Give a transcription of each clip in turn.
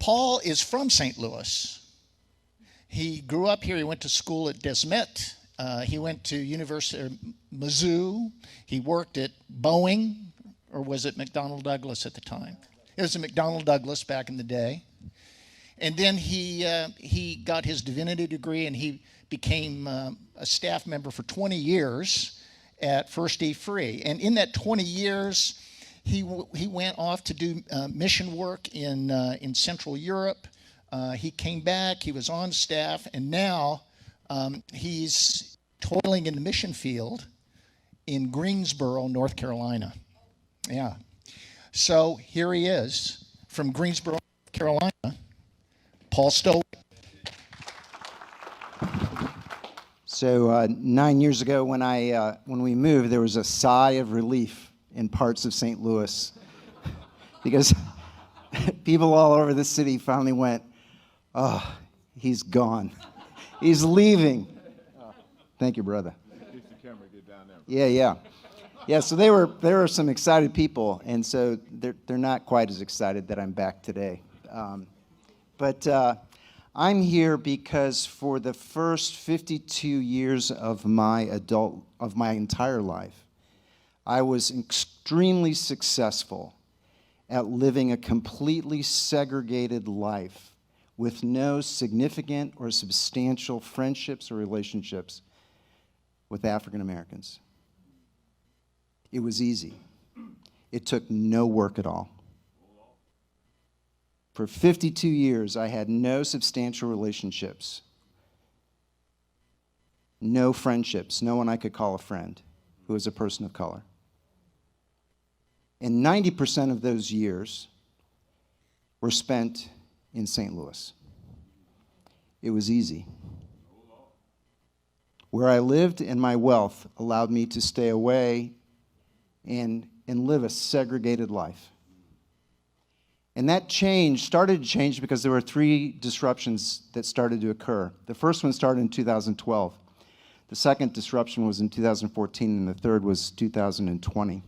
Paul is from St. Louis. He grew up here. He went to school at Desmet. He went to University of Mizzou. He worked at Boeing, or was it McDonnell Douglas at the time? It was a McDonnell Douglas back in the day. And then he got his divinity degree, and he became a staff member for 20 years at First E Free. And in that 20 years, he went off to do mission work in Central Europe. He came back, he was on staff, and now he's toiling in the mission field in Greensboro, North Carolina. Yeah. So here he is from Greensboro, North Carolina, Paul Stowe. So 9 years ago when we moved, there was a sigh of relief in parts of St. Louis because people all over the city finally went, oh, he's gone. He's leaving. Thank you, brother. Yeah, so there were some excited people, and so they're not quite as excited that I'm back today. But I'm here because for the first 52 years of my entire life, I was extremely successful at living a completely segregated life with no significant or substantial friendships or relationships with African Americans. It was easy. It took no work at all. For 52 years, I had no substantial relationships, no friendships, no one I could call a friend who was a person of color. And 90% of those years were spent in St. Louis. It was easy. Where I lived and my wealth allowed me to stay away and live a segregated life. And that started to change because there were three disruptions that started to occur. The first one started in 2012. The second disruption was in 2014, and the third was 2020.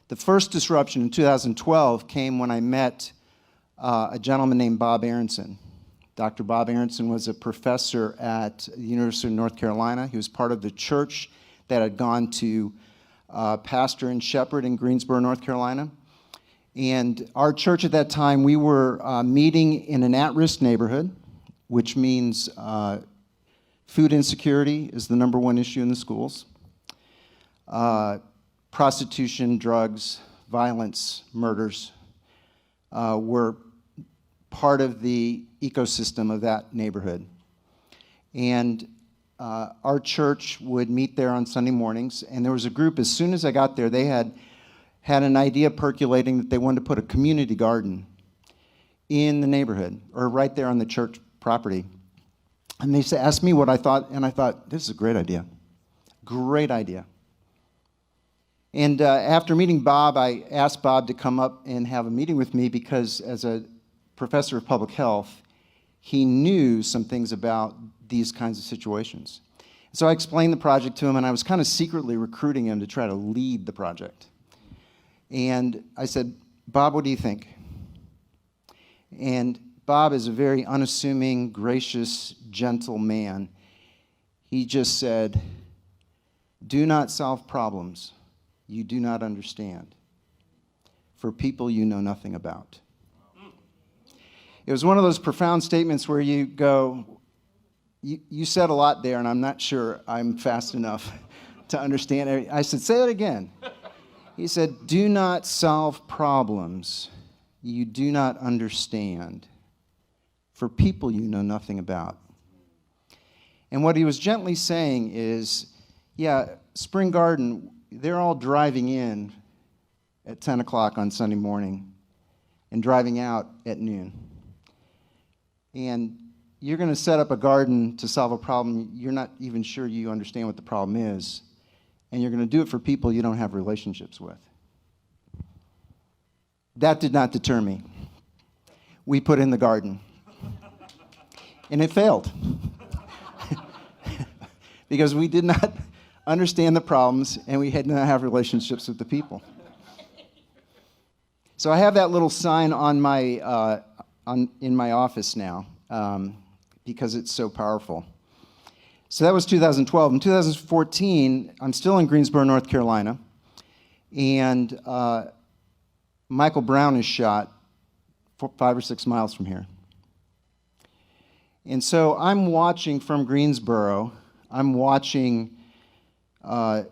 The first disruption in 2012 came when I met a gentleman named Bob Aronson. Dr. Bob Aronson was a professor at the University of North Carolina. He was part of the church that had gone to pastor and shepherd in Greensboro, North Carolina. And our church at that time, we were meeting in an at-risk neighborhood, which means food insecurity is the number one issue in the schools. Prostitution, drugs, violence, murders were part of the ecosystem of that neighborhood. And our church would meet there on Sunday mornings, and there was a group, as soon as I got there, they had an idea percolating that they wanted to put a community garden in the neighborhood, or right there on the church property. And they asked me what I thought, and I thought, this is a great idea. Great idea. And after meeting Bob, I asked Bob to come up and have a meeting with me because as a professor of public health, he knew some things about these kinds of situations. So I explained the project to him, and I was kind of secretly recruiting him to try to lead the project. And I said, Bob, what do you think? And Bob is a very unassuming, gracious, gentle man. He just said, do not solve problems you do not understand for people you know nothing about. It was one of those profound statements where you go, you said a lot there, and I'm not sure I'm fast enough to understand it. I said, say it again. He said, do not solve problems you do not understand for people you know nothing about. And what he was gently saying is, yeah, Spring Garden, they're all driving in at 10 o'clock on Sunday morning and driving out at noon. And you're going to set up a garden to solve a problem you're not even sure you understand what the problem is, and you're going to do it for people you don't have relationships with. That did not deter me. We put in the garden. And it failed. Because we did not understand the problems, and we did not have relationships with the people. So I have that little sign on my in my office now because it's so powerful. So that was 2012. In 2014, I'm still in Greensboro, North Carolina, and Michael Brown is shot 5 or 6 miles from here. And so I'm watching from Greensboro, I'm watching the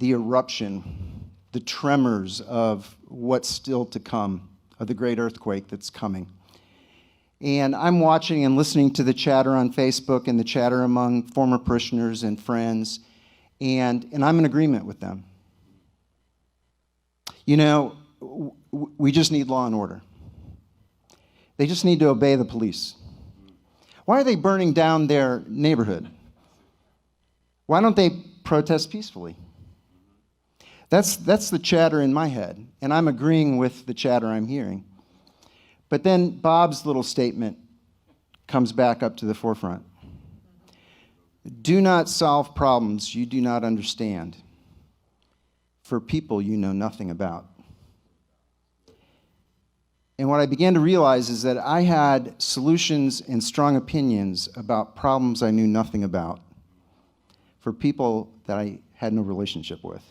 eruption, the tremors of what's still to come, of the great earthquake that's coming. And I'm watching and listening to the chatter on Facebook and the chatter among former parishioners and friends, and I'm in agreement with them. You know, we just need law and order. They just need to obey the police. Why are they burning down their neighborhood? Why don't they protest peacefully? That's the chatter in my head, and I'm agreeing with the chatter I'm hearing. But then Bob's little statement comes back up to the forefront. Do not solve problems you do not understand for people you know nothing about. And what I began to realize is that I had solutions and strong opinions about problems I knew nothing about for people that I had no relationship with.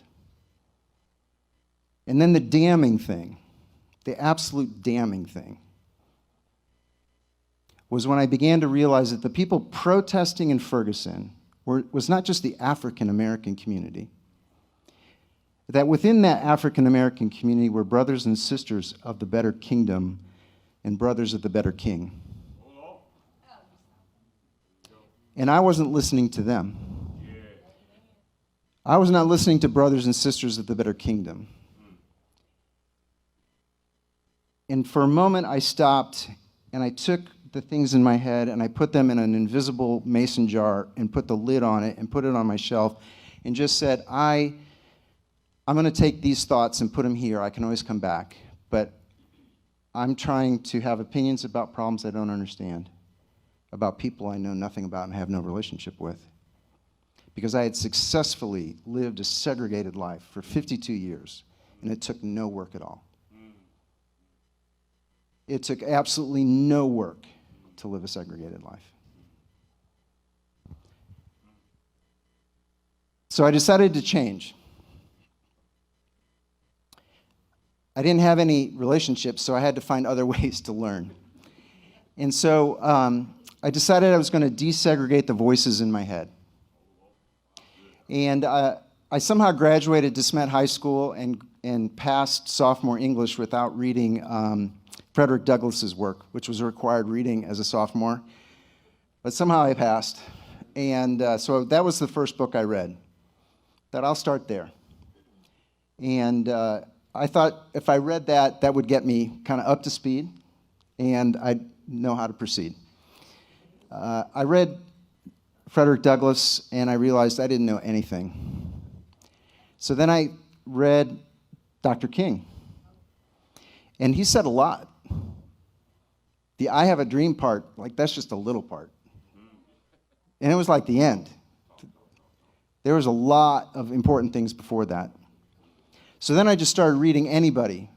And then the damning thing, the absolute damning thing, was when I began to realize that the people protesting in Ferguson was not just the African American community, that within that African American community were brothers and sisters of the better kingdom and brothers of the better king. And I wasn't listening to them. I was not listening to brothers and sisters of the better kingdom. And for a moment I stopped and I took the things in my head and I put them in an invisible mason jar and put the lid on it and put it on my shelf and just said, I'm going to take these thoughts and put them here. I can always come back. But I'm trying to have opinions about problems I don't understand, about people I know nothing about and have no relationship with. Because I had successfully lived a segregated life for 52 years, and it took no work at all. It took absolutely no work to live a segregated life. So I decided to change. I didn't have any relationships, so I had to find other ways to learn. And so I decided I was going to desegregate the voices in my head. And I somehow graduated DeSmet High School and passed sophomore English without reading Frederick Douglass's work, which was a required reading as a sophomore. But somehow I passed. And so that was the first book I read. That I'll start there. And I thought if I read that, that would get me kind of up to speed, and I'd know how to proceed. I read Frederick Douglass, and I realized I didn't know anything. So then I read Dr. King, and he said a lot. The I have a dream part, like that's just a little part. And it was like the end. There was a lot of important things before that. So then I just started reading anybody,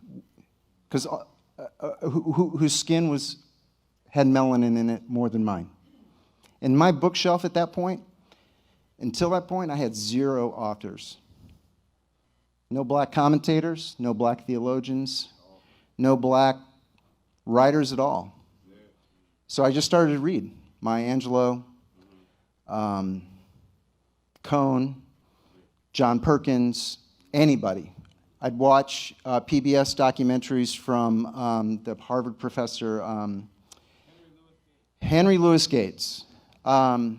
because whose skin had melanin in it more than mine. And my bookshelf at that point, until that point, I had 0 authors. No black commentators, no black theologians, no black writers at all. So I just started to read Maya Angelou, Cone, John Perkins, anybody. I'd watch PBS documentaries from the Harvard professor Henry Louis Gates. I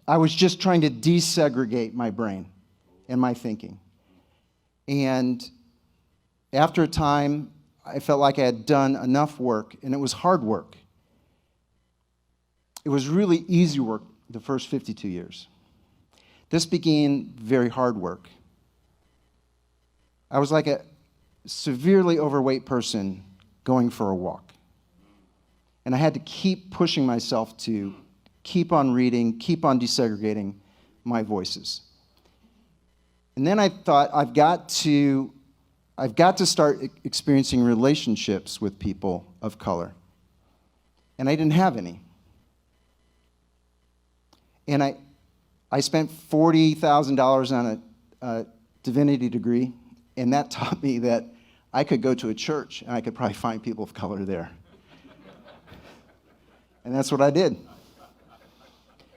was just trying to desegregate my brain and my thinking. And after a time, I felt like I had done enough work, and it was hard work. It was really easy work the first 52 years. This became very hard work. I was like a severely overweight person going for a walk. And I had to keep pushing myself to keep on reading, keep on desegregating my voices. And then I thought, I've got to start experiencing relationships with people of color. and I didn't have any. And I spent $40,000 on a divinity degree, and that taught me that I could go to a church and I could probably find people of color there. And that's what I did.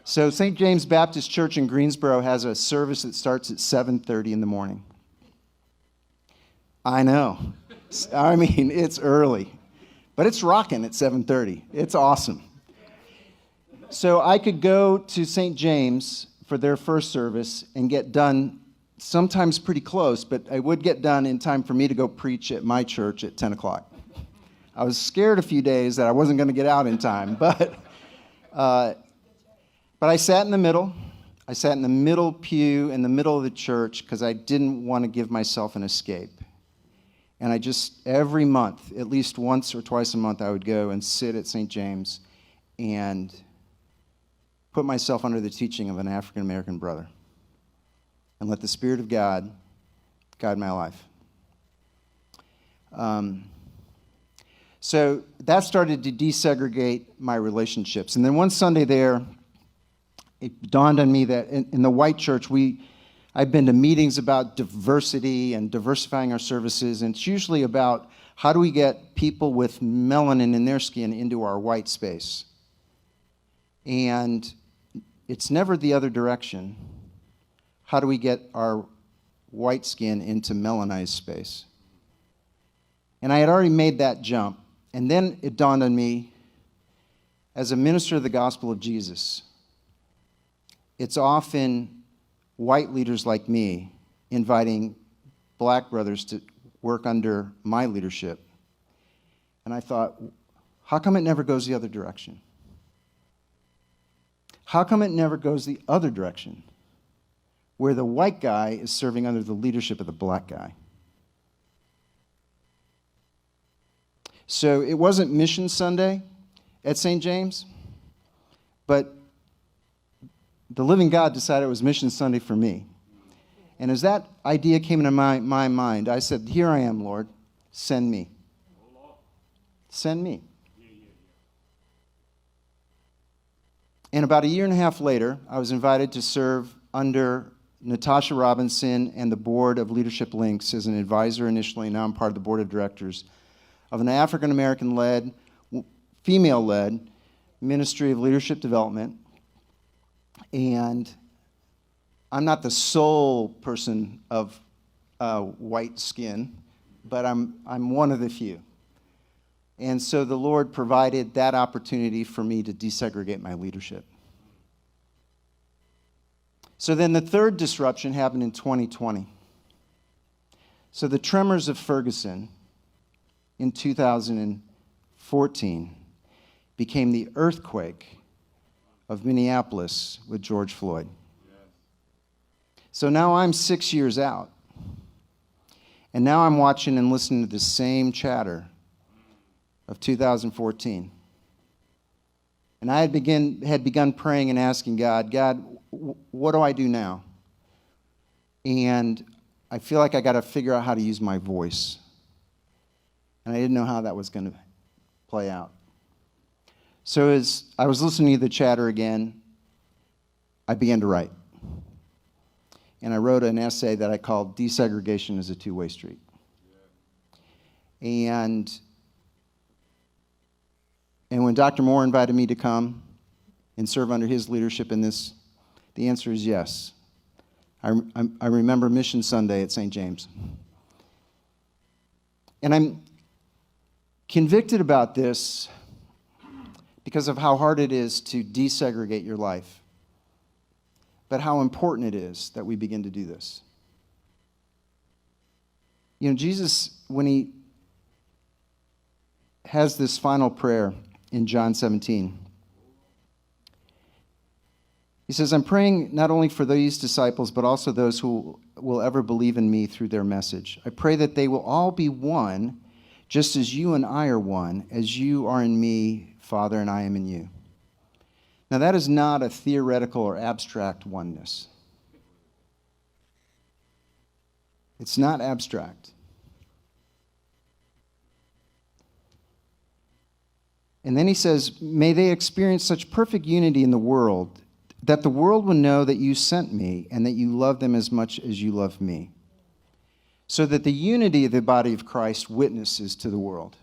So St. James Baptist Church in Greensboro has a service that starts at 7:30 in the morning. I know. I mean, it's early. But it's rocking at 7:30. It's awesome. So I could go to St. James for their first service and get done sometimes pretty close, but I would get done in time for me to go preach at my church at 10 o'clock. I was scared a few days that I wasn't going to get out in time, but I sat in the middle. I sat in the middle pew in the middle of the church because I didn't want to give myself an escape. And I just, every month, at least once or twice a month, I would go and sit at St. James and put myself under the teaching of an African-American brother and let the Spirit of God guide my life. So that started to desegregate my relationships. And then one Sunday there, it dawned on me that in the white church, I've been to meetings about diversity and diversifying our services, and it's usually about how do we get people with melanin in their skin into our white space. And it's never the other direction. How do we get our white skin into melanized space? And I had already made that jump. And then it dawned on me, as a minister of the gospel of Jesus, it's often white leaders like me inviting black brothers to work under my leadership. And I thought, how come it never goes the other direction? How come it never goes the other direction, where the white guy is serving under the leadership of the black guy? So it wasn't Mission Sunday at St. James, but the living God decided it was Mission Sunday for me. And as that idea came into my mind, I said, here I am, Lord, send me. Send me. And about a year and a half later, I was invited to serve under Natasha Robinson and the Board of Leadership Links as an advisor initially. Now I'm part of the Board of Directors of an African-American-led, female-led Ministry of Leadership Development. And I'm not the sole person of white skin, but I'm one of the few. And so the Lord provided that opportunity for me to desegregate my leadership. So then the third disruption happened in 2020. So the tremors of Ferguson in 2014 became the earthquake of Minneapolis with George Floyd. So now I'm 6 years out. And now I'm watching and listening to the same chatter of 2014. And I had begun praying and asking God, what do I do now? And I feel like I got to figure out how to use my voice. And I didn't know how that was going to play out. So as I was listening to the chatter again, I began to write. And I wrote an essay that I called Desegregation is a Two-Way Street. And when Dr. Moore invited me to come and serve under his leadership in this, the answer is yes. I remember Mission Sunday at St. James. And I'm convicted about this because of how hard it is to desegregate your life, but how important it is that we begin to do this. You know, Jesus, when he has this final prayer in John 17, he says, I'm praying not only for these disciples, but also those who will ever believe in me through their message. I pray that they will all be one, just as you and I are one, as you are in me, Father, and I am in you. Now, that is not a theoretical or abstract oneness. It's not abstract. And then he says, may they experience such perfect unity in the world that the world will know that you sent me and that you love them as much as you love me. So that the unity of the body of Christ witnesses to the world.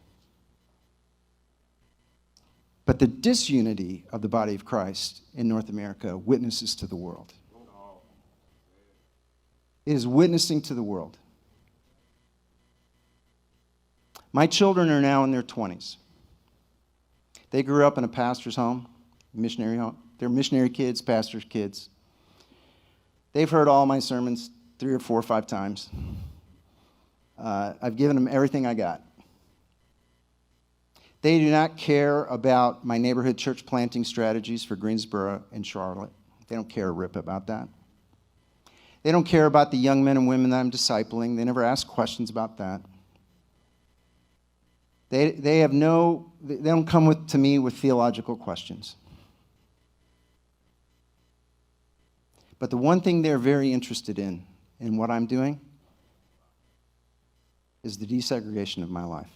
But the disunity of the body of Christ in North America witnesses to the world. It is witnessing to the world. My children are now in their 20s. They grew up in a pastor's home, missionary home. They're missionary kids, pastor's kids. They've heard all my sermons 3 or 4 or 5 times. I've given them everything I got. They do not care about my neighborhood church planting strategies for Greensboro and Charlotte. They don't care a rip about that. They don't care about the young men and women that I'm discipling. They never ask questions about that. They don't come to me with theological questions. But the one thing they're very interested in what I'm doing, is the desegregation of my life.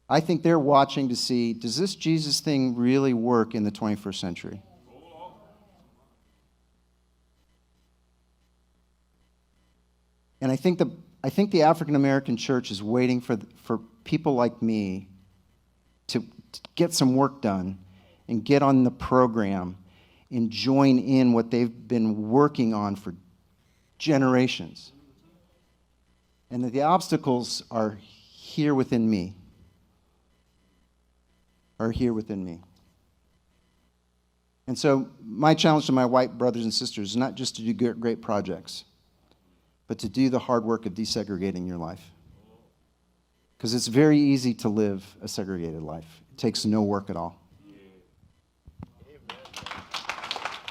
I think they're watching to see, does this Jesus thing really work in the 21st century? And I think the African American church is waiting for people like me to get some work done and get on the program and join in what they've been working on for generations. And that the obstacles are here within me. And so my challenge to my white brothers and sisters is not just to do great projects, but to do the hard work of desegregating your life. Because it's very easy to live a segregated life. It takes no work at all.